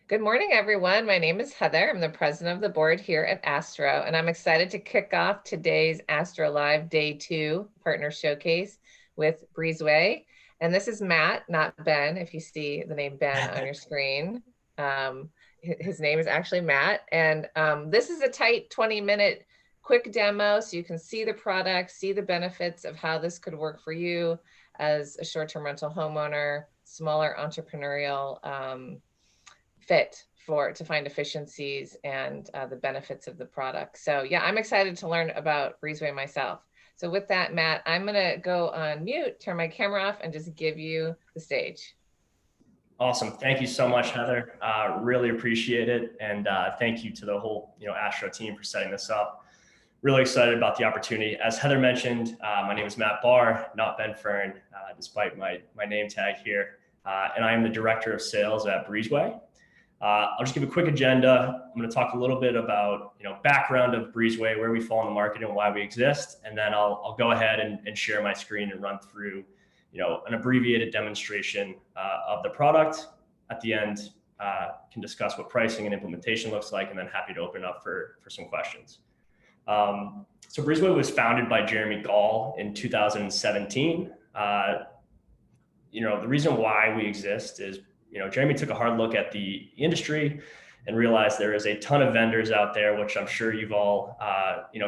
Good morning, everyone. My name is Heather. I'm the president of the board here at Astrho, and I'm excited to kick off today's Astrho Live Day 2 Partner Showcase with Breezeway. And this is Matt, not Ben, if you see the name Ben on your screen. His name is actually Matt. And this is a tight 20-minute quick demo so you can see the product, see the benefits of how this could work for you as a short-term rental homeowner, smaller entrepreneurial fit to find efficiencies and the benefits of the product. So yeah, I'm excited to learn about Breezeway myself. So with that, Matt, I'm gonna go on mute, turn my camera off, and just give you the stage. Awesome. Thank you so much, Heather. Really appreciate it. And thank you to the whole Astrho team for setting this up. Really excited about the opportunity. As Heather mentioned, my name is Matt Barr, not Ben Fern, despite my name tag here. And I am the Director of Sales at Breezeway. I'll just give a quick agenda. I'm going to talk a little bit about background of Breezeway, where we fall in the market and why we exist. And then I'll go ahead and share my screen and run through an abbreviated demonstration of the product. At the end, can discuss what pricing and implementation looks like, and then happy to open up for some questions. So Breezeway was founded by Jeremy Gall in 2017. The reason why we exist is, Jeremy took a hard look at the industry and realized there is a ton of vendors out there, which I'm sure you've all,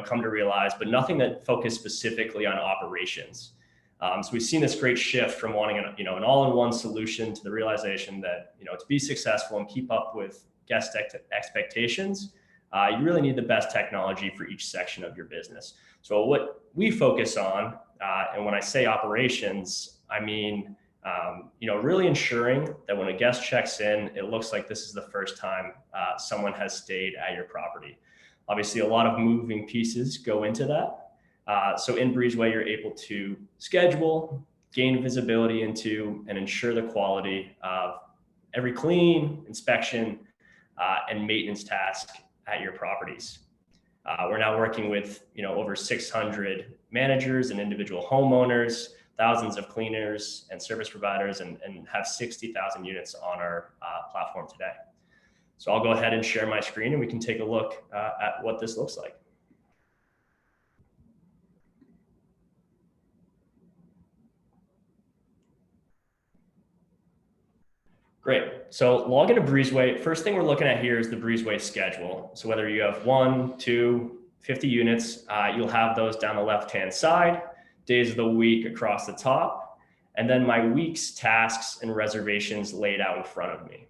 come to realize, but nothing that focus specifically on operations. So we've seen this great shift from wanting an all-in-one solution to the realization that, to be successful and keep up with guest expectations, you really need the best technology for each section of your business. So what we focus on, and when I say operations, I mean, really ensuring that when a guest checks in, it looks like this is the first time someone has stayed at your property. Obviously, a lot of moving pieces go into that. So in Breezeway, you're able to schedule, gain visibility into, and ensure the quality of every clean, inspection, and maintenance task at your properties. We're now working with over 600 managers and individual homeowners, thousands of cleaners and service providers, and have 60,000 units on our platform today. So I'll go ahead and share my screen and we can take a look at what this looks like. Great. So log into Breezeway. First thing we're looking at here is the Breezeway schedule. So whether you have 1, 2, 50 units, you'll have those down the left-hand side, days of the week across the top, and then my week's tasks and reservations laid out in front of me.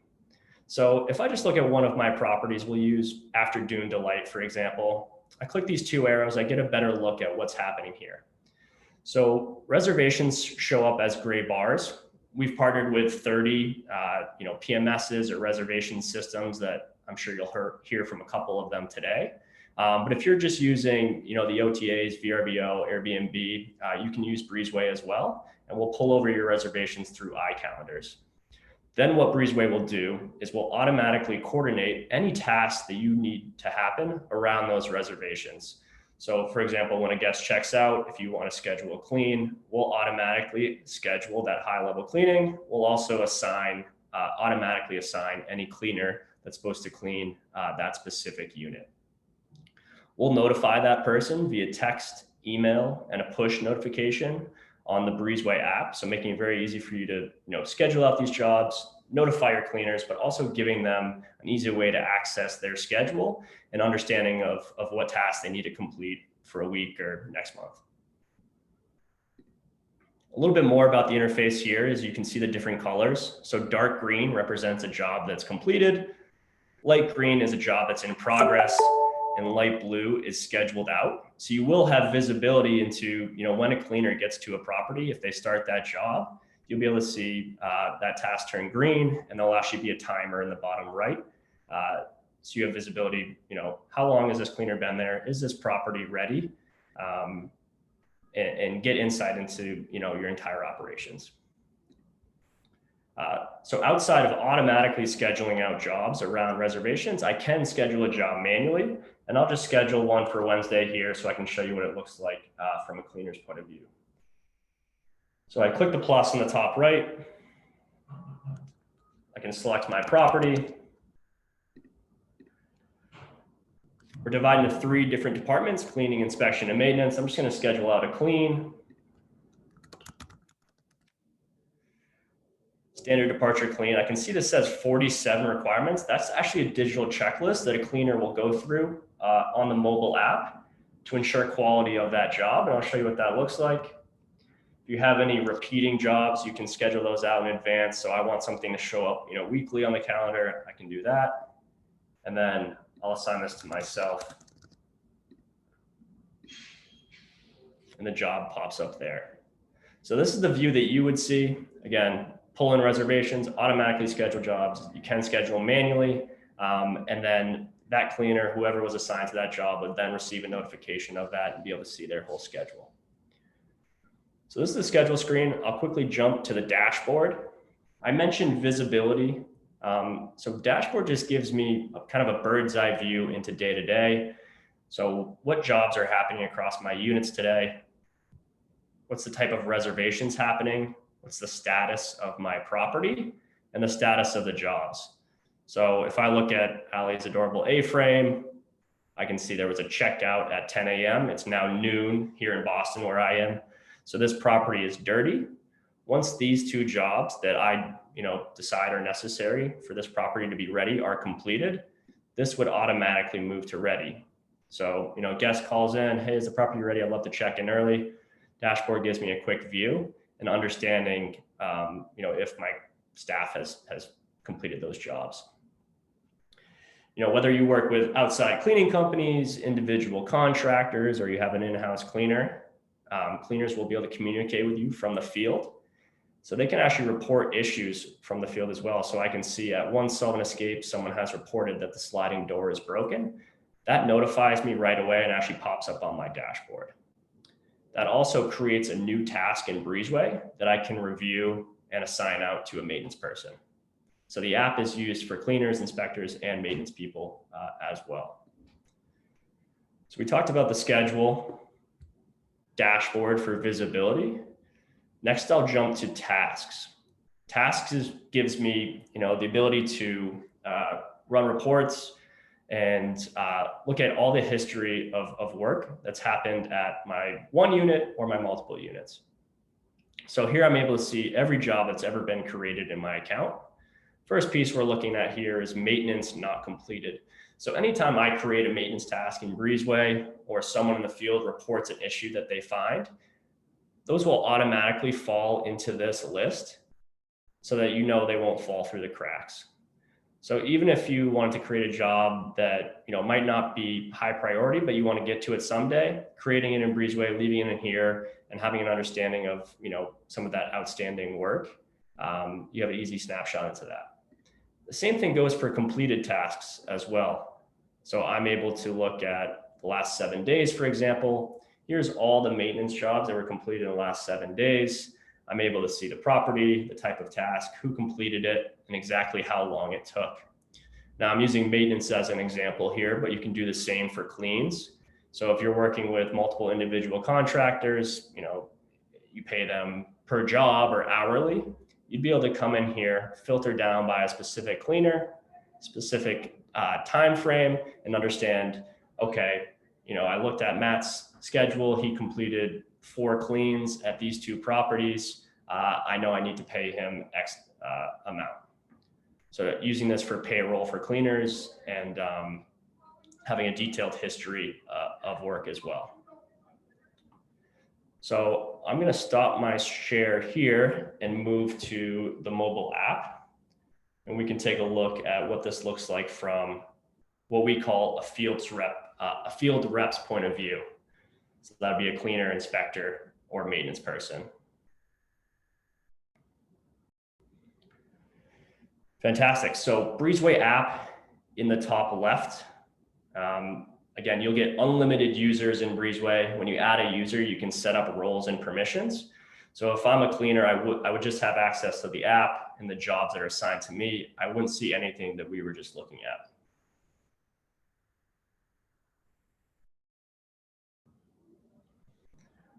So if I just look at one of my properties, we'll use After Dune Delight, for example. I click these 2 arrows, I get a better look at what's happening here. So reservations show up as gray bars. We've partnered with 30 PMSs or reservation systems that I'm sure you'll hear from a couple of them today. But if you're just using the OTAs, VRBO, Airbnb, you can use Breezeway as well, and we'll pull over your reservations through iCalendars. Then what Breezeway will do is we'll automatically coordinate any tasks that you need to happen around those reservations. So for example, when a guest checks out, if you want to schedule a clean, we'll automatically schedule that high-level cleaning. We'll also automatically assign any cleaner that's supposed to clean that specific unit. We'll notify that person via text, email, and a push notification on the Breezeway app. So making it very easy for you to schedule out these jobs, notify your cleaners, but also giving them an easy way to access their schedule and understanding of what tasks they need to complete for a week or next month. A little bit more about the interface here is you can see the different colors. So dark green represents a job that's completed. Light green is a job that's in progress, and light blue is scheduled out. So you will have visibility into when a cleaner gets to a property. If they start that job, you'll be able to see that task turn green, and there'll actually be a timer in the bottom right. So you have visibility, how long has this cleaner been there? Is this property ready? And get insight into your entire operations. So outside of automatically scheduling out jobs around reservations, I can schedule a job manually, and I'll just schedule one for Wednesday here so I can show you what it looks like from a cleaner's point of view. So I click the plus on the top right. I can select my property. We're dividing into 3 different departments: cleaning, inspection, and maintenance. I'm just going to schedule out a clean. Standard departure clean. I can see this says 47 requirements. That's actually a digital checklist that a cleaner will go through on the mobile app to ensure quality of that job. And I'll show you what that looks like. If you have any repeating jobs, you can schedule those out in advance. So I want something to show up, weekly on the calendar. I can do that. And then I'll assign this to myself. And the job pops up there. So this is the view that you would see. Again, pull in reservations, automatically schedule jobs. You can schedule manually. And then that cleaner, whoever was assigned to that job, would then receive a notification of that and be able to see their whole schedule. So this is the schedule screen. I'll quickly jump to the dashboard. I mentioned visibility. So dashboard just gives me kind of a bird's eye view into day to day. So what jobs are happening across my units today? What's the type of reservations happening? What's the status of my property and the status of the jobs? So if I look at Allie's adorable A-frame, I can see there was a checkout at 10 a.m. It's now noon here in Boston where I am. So this property is dirty. Once these 2 jobs that I decide are necessary for this property to be ready are completed, this would automatically move to ready. So, guest calls in, hey, is the property ready? I'd love to check in early. Dashboard gives me a quick view and understanding, if my staff has completed those jobs. Whether you work with outside cleaning companies, individual contractors, or you have an in-house cleaner, cleaners will be able to communicate with you from the field. So they can actually report issues from the field as well. So I can see at one solvent escape, someone has reported that the sliding door is broken. That notifies me right away and actually pops up on my dashboard. That also creates a new task in Breezeway that I can review and assign out to a maintenance person. So the app is used for cleaners, inspectors, and maintenance people as well. So we talked about the schedule, dashboard for visibility. Next, I'll jump to tasks. Tasks gives me, the ability to run reports and look at all the history of work that's happened at my one unit or my multiple units. So here I'm able to see every job that's ever been created in my account. First piece we're looking at here is maintenance not completed. So anytime I create a maintenance task in Breezeway or someone in the field reports an issue that they find, those will automatically fall into this list so that they won't fall through the cracks. So even if you wanted to create a job that might not be high priority, but you want to get to it someday, creating it in Breezeway, leaving it in here, and having an understanding of some of that outstanding work, you have an easy snapshot into that. The same thing goes for completed tasks as well. So I'm able to look at the last 7 days, for example. Here's all the maintenance jobs that were completed in the last 7 days. I'm able to see the property, the type of task, who completed it, and exactly how long it took. Now I'm using maintenance as an example here, but you can do the same for cleans. So if you're working with multiple individual contractors, you pay them per job or hourly, you'd be able to come in here, filter down by a specific cleaner, specific time frame, and understand, okay, I looked at Matt's schedule. He completed 4 cleans at these 2 properties. I know I need to pay him X amount. So using this for payroll for cleaners and having a detailed history of work as well. So I'm going to stop my share here and move to the mobile app. And we can take a look at what this looks like from what we call a field rep's point of view. So that'd be a cleaner, inspector, or maintenance person. Fantastic. So Breezeway app in the top left. Again, you'll get unlimited users in Breezeway. When you add a user, you can set up roles and permissions. So if I'm a cleaner, I would just have access to the app and the jobs that are assigned to me. I wouldn't see anything that we were just looking at.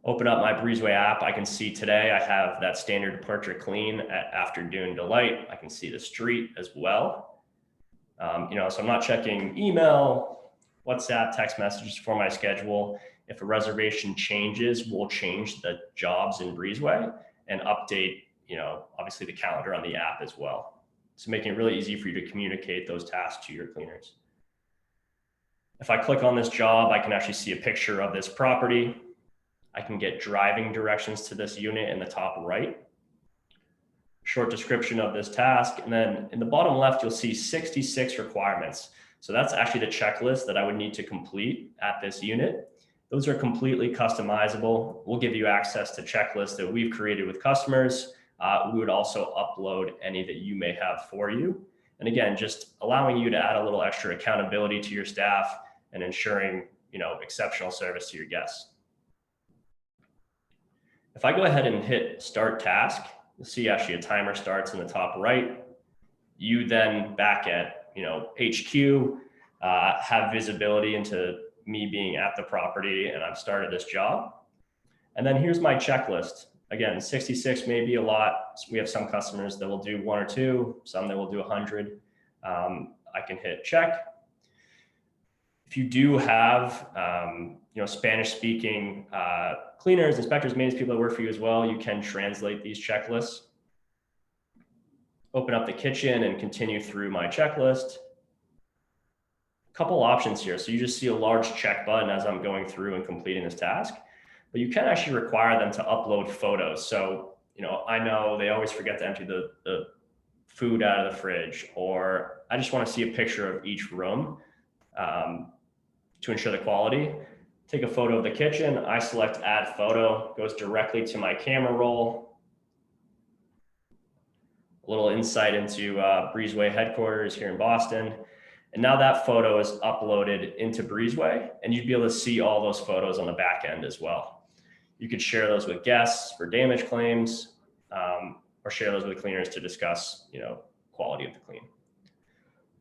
Open up my Breezeway app. I can see today I have that standard departure clean at Afternoon Delight. I can see the street as well. So I'm not checking email, WhatsApp, text messages for my schedule. If a reservation changes, we'll change the jobs in Breezeway and update, obviously the calendar on the app as well. So making it really easy for you to communicate those tasks to your cleaners. If I click on this job, I can actually see a picture of this property. I can get driving directions to this unit in the top right. Short description of this task. And then in the bottom left, you'll see 66 requirements. So that's actually the checklist that I would need to complete at this unit. Those are completely customizable. We'll give you access to checklists that we've created with customers. We would also upload any that you may have for you. And again, just allowing you to add a little extra accountability to your staff and ensuring, exceptional service to your guests. If I go ahead and hit start task, you'll see actually a timer starts in the top right. You then back at HQ have visibility into me being at the property and I've started this job. And then here's my checklist. Again, 66 may be a lot. We have some customers that will do 1 or 2, some that will do 100. I can hit check. If you do have Spanish speaking cleaners, inspectors, maintenance people that work for you as well, you can translate these checklists. Open up the kitchen and continue through my checklist. A couple options here. So you just see a large check button as I'm going through and completing this task, but you can actually require them to upload photos. So, I know they always forget to empty the food out of the fridge, or I just want to see a picture of each room to ensure the quality. Take a photo of the kitchen. I select add photo, goes directly to my camera roll. A little insight into Breezeway headquarters here in Boston. And now that photo is uploaded into Breezeway, and you'd be able to see all those photos on the back end as well. You could share those with guests for damage claims, or share those with cleaners to discuss, quality of the clean.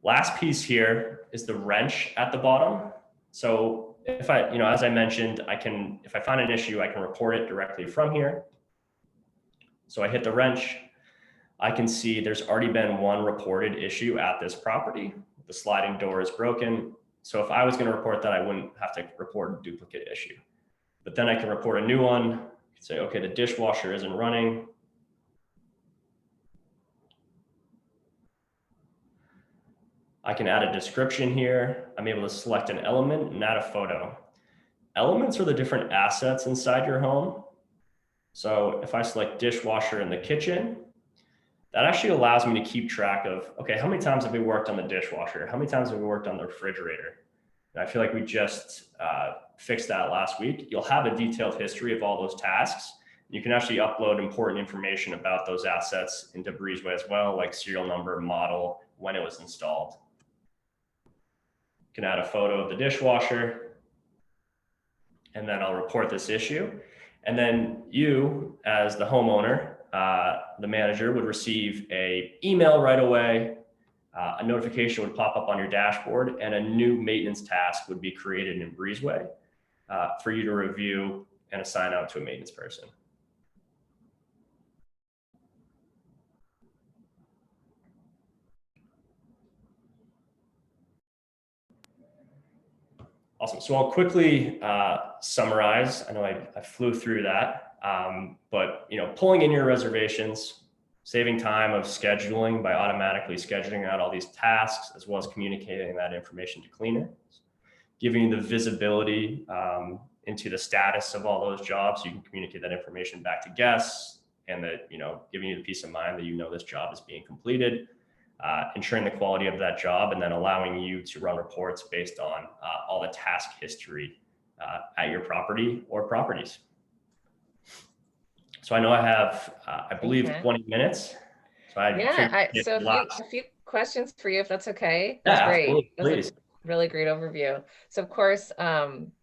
Last piece here is the wrench at the bottom. So if I, as I mentioned, if I find an issue, I can report it directly from here. So I hit the wrench. I can see there's already been one reported issue at this property. The sliding door is broken. So if I was going to report that, I wouldn't have to report a duplicate issue. But then I can report a new one, say, okay, the dishwasher isn't running. I can add a description here. I'm able to select an element and add a photo. Elements are the different assets inside your home. So if I select dishwasher in the kitchen, that actually allows me to keep track of, okay, how many times have we worked on the dishwasher? How many times have we worked on the refrigerator? And I feel like we just fixed that last week. You'll have a detailed history of all those tasks. You can actually upload important information about those assets into Breezeway as well, like serial number, model, when it was installed. You can add a photo of the dishwasher, and then I'll report this issue. And then you, as the homeowner, the manager, would receive an email right away. A notification would pop up on your dashboard, and a new maintenance task would be created in Breezeway for you to review and assign out to a maintenance person. Awesome. So I'll quickly summarize. I know I flew through that, but pulling in your reservations, saving time of scheduling by automatically scheduling out all these tasks, as well as communicating that information to cleaners, giving you the visibility into the status of all those jobs. So you can communicate that information back to guests, and that, giving you the peace of mind that this job is being completed, ensuring the quality of that job, and then allowing you to run reports based on all the task history at your property or properties. So I know I have, I believe, 20 minutes. So a few questions for you, if that's okay. That's great. That's a really great overview. So of course,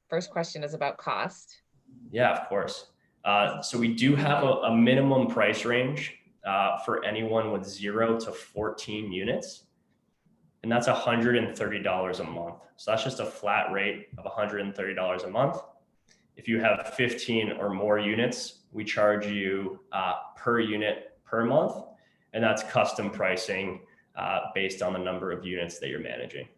first question is about cost. Yeah, of course. So we do have a minimum price range for anyone with 0 to 14 units. And that's $130 a month. So that's just a flat rate of $130 a month. If you have 15 or more units, we charge you per unit per month. And that's custom pricing based on the number of units that you're managing.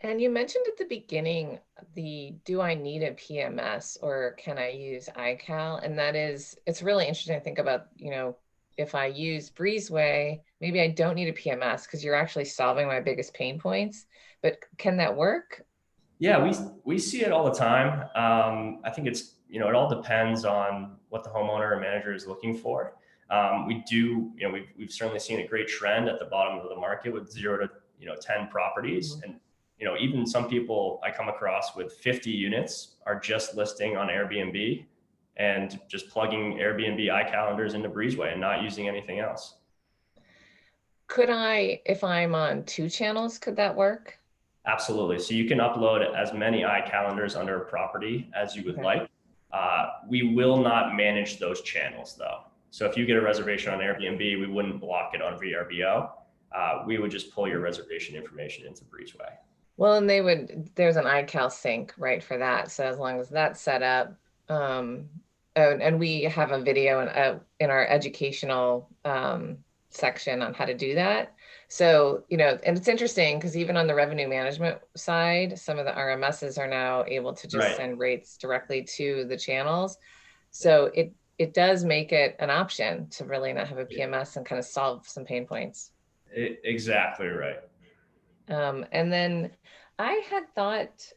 And you mentioned at the beginning the do I need a PMS or can I use iCal? And that is, it's really interesting to think about, if I use Breezeway, maybe I don't need a PMS because you're actually solving my biggest pain points. But can that work? Yeah, we see it all the time. I think it's, it all depends on what the homeowner or manager is looking for. We do, we've certainly seen a great trend at the bottom of the market with 0 to 10 properties, Mhm. and even some people I come across with 50 units are just listing on Airbnb and just plugging Airbnb iCalendars into Breezeway and not using anything else. Could I, if I'm on two channels, could that work? Absolutely. So you can upload as many iCalendars under a property as you would Okay. like. We will not manage those channels though. So if you get a reservation on Airbnb, we wouldn't block it on VRBO. We would just pull your reservation information into Breezeway. Well, and there's an iCal sync, right, for that. So as long as that's set up, um, and we have a video in our educational section on how to do that. So, and it's interesting because even on the revenue management side, some of the RMSs are now able to just Right. send rates directly to the channels. Yeah. So it does make it an option to really not have a Yeah. PMS and kind of solve some pain points. Exactly right. And then I had thought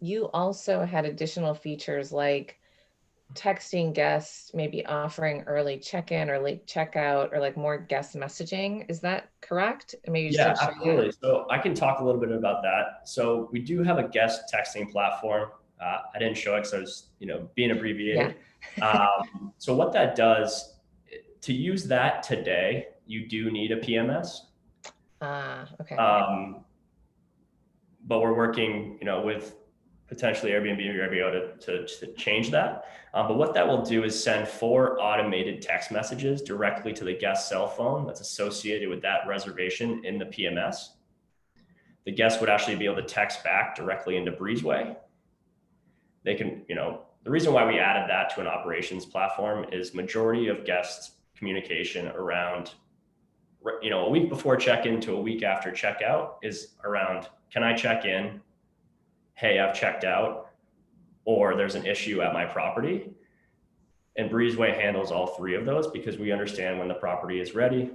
you also had additional features like texting guests, maybe offering early check-in or late checkout, or like more guest messaging. Is that correct? Maybe you just Yeah, didn't share that. absolutely. So I can talk a little bit about that. So we do have a guest texting platform. I didn't show it because I was, being Yeah. abbreviated. So what that does, to use that today, you do need a PMS. Ah, okay. Um, but we're working, with potentially Airbnb or Airbnb to change that. But what that will do is send 4 automated text messages directly to the guest cell phone that's associated with that reservation in the PMS. The guest would actually be able to text back directly into Breezeway. They can, the reason why we added that to an operations platform is majority of guest communication around, a week before check-in to a week after checkout is around, can I check in? Hey, I've checked out, or there's an issue at my property. And Breezeway handles all 3 of those because we understand when the property is ready.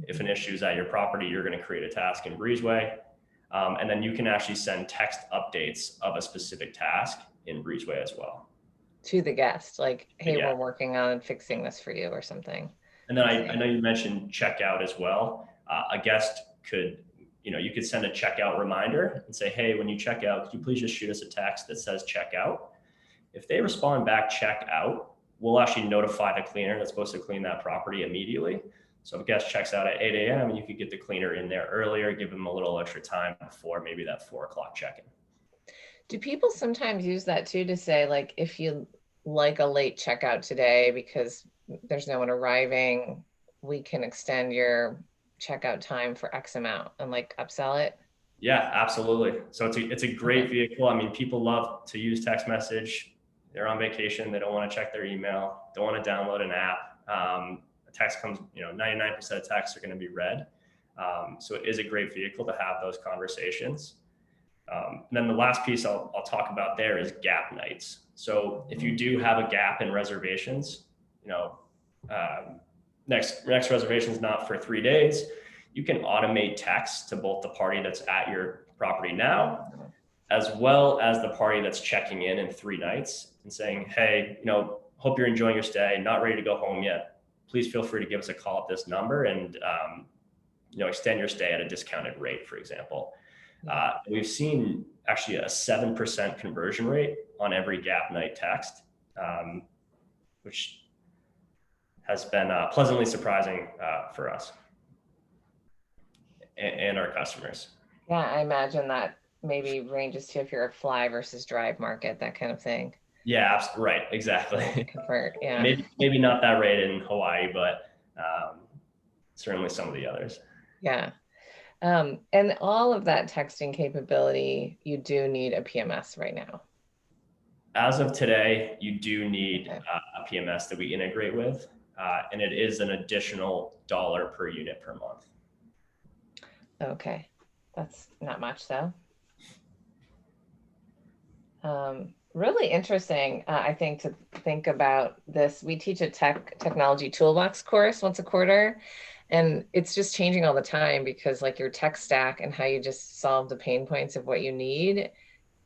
If an issue is at your property, you're going to create a task in Breezeway. And then you can actually send text updates of a specific task in Breezeway as well. To the guest, like, hey, Yeah. we're working on fixing this for you or something. And then I I see. know you mentioned checkout as well. A guest could, you could send a checkout reminder and say, hey, when you check out, could you please just shoot us a text that says checkout? If they respond back check out, we'll actually notify the cleaner that's supposed to clean that property immediately. So if a guest checks out at 8 a.m., you could get the cleaner in there earlier, give them a little extra time before maybe that 4 o'clock check-in. Do people sometimes use that too to say, like, if you like a late checkout today because there's no one arriving, we can extend your checkout time for X amount and like upsell it? Yeah, absolutely. So it's a great Okay. vehicle. I mean, people love to use text message. They're on vacation. They don't want to check their email. Don't want to download an app. A text comes, 99% of texts are going to be read. So it is a great vehicle to have those conversations. And then the last piece I'll talk about there is gap nights. So if you do have a gap in reservations, um, next reservation is not for 3 days, you can automate text to both the party that's at your property now, as well as the party that's checking in 3 nights and saying, hey, hope you're enjoying your stay, not ready to go home yet. Please feel free to give us a call at this number and extend your stay at a discounted rate, for example. We've seen actually a 7% conversion rate on every gap night text, which has been pleasantly surprising for us and our customers. Yeah, I imagine that maybe ranges to if you're a fly versus drive market, that kind of thing. Yeah, right, To exactly. convert, yeah. maybe not that rate in Hawaii, but certainly some of the others. Yeah. And all of that texting capability, you do need a PMS right now. As of today, you do need Okay. a PMS that we integrate with, and it is an additional $1 per unit per month. Okay. That's not much though. Really interesting, I think, to think about this. We teach a technology toolbox course once a quarter, and it's just changing all the time because like your tech stack and how you just solve the pain points of what you need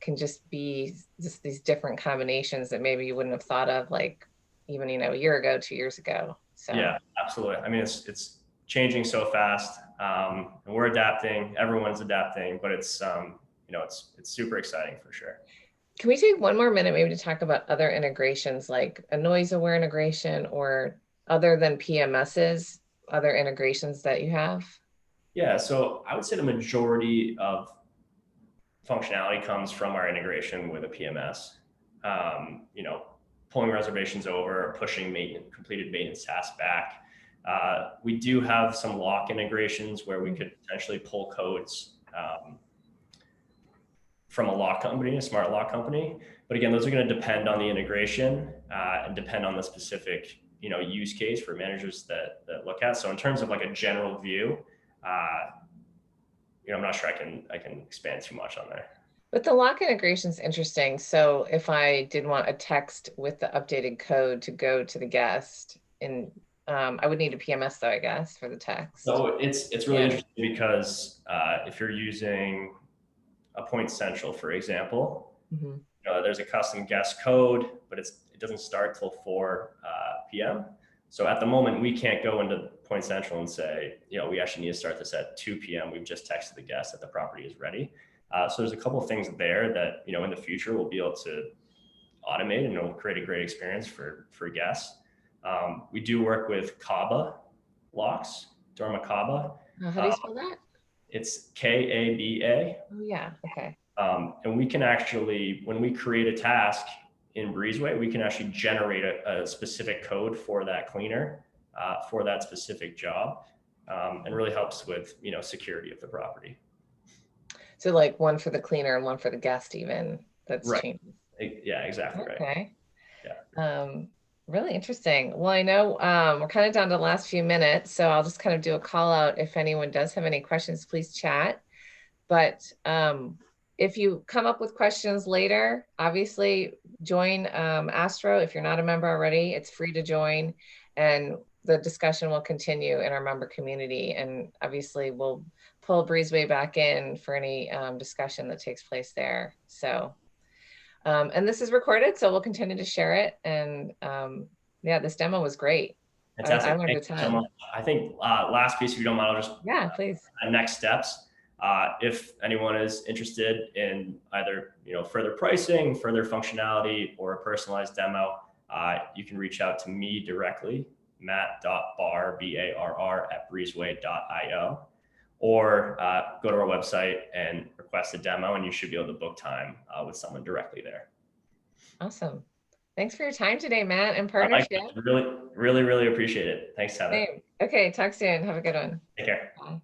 can just be just these different combinations that maybe you wouldn't have thought of, like even, a year ago, 2 years ago. So Yeah, absolutely. I mean, it's changing so fast, and we're adapting. Everyone's adapting, but it's super exciting for sure. can we take one more minute maybe to talk about other integrations, like a noise aware integration, or other than PMSs, other integrations that you have? Yeah, so I would say the majority of functionality comes from our integration with a PMS. Pulling reservations over, pushing completed maintenance tasks back. We do have some lock integrations where we could potentially pull codes from a lock company, a smart lock company. But again, those are going to depend on the integration and depend on the specific use case for managers that look at. So in terms of like a general view, I'm not sure I can expand too much on there. But the lock integration is interesting. So if I did want a text with the updated code to go to the guest, and I would need a PMS though, I guess, for the text. So it's really interesting because if you're using a Point Central, for example, there's a custom guest code, but it doesn't start till 4 p.m. So at the moment, we can't go into Point Central and say, we actually need to start this at 2 p.m. We've just texted the guest that the property is ready. So there's a couple of things there that, in the future, we'll be able to automate and it'll create a great experience for guests. We do work with Kaba locks, Dormakaba. How do you spell that? It's Kaba. Oh, yeah. Okay. And we can actually, when we create a task in Breezeway, we can actually generate a specific code for that cleaner, for that specific job, and really helps with, security of the property. So like one for the cleaner and one for the guest, even. That's right. changing. Yeah, exactly right. Okay. Yeah. Really interesting. Well, I know we're kind of down to the last few minutes, so I'll just kind of do a call out. If anyone does have any questions, please chat. But if you come up with questions later, obviously join Astrho. If you're not a member already, it's free to join. And the discussion will continue in our member community. And obviously we'll pull Breezeway back in for any discussion that takes place there. So, and this is recorded, so we'll continue to share it. And yeah, this demo was great. Fantastic. I learned a ton. So much. I think last piece, if you don't mind, I'll just please. Next steps. If anyone is interested in either further pricing, further functionality, or a personalized demo, you can reach out to me directly, matt.barr, B-A-R-R, @breezeway.io, or go to our website and request a demo, and you should be able to book time with someone directly there. Awesome. Thanks for your time today, Matt, and partnership. Really, really, really appreciate it. Thanks, Heather. Okay, talk soon. Have a good one. Take care. Bye.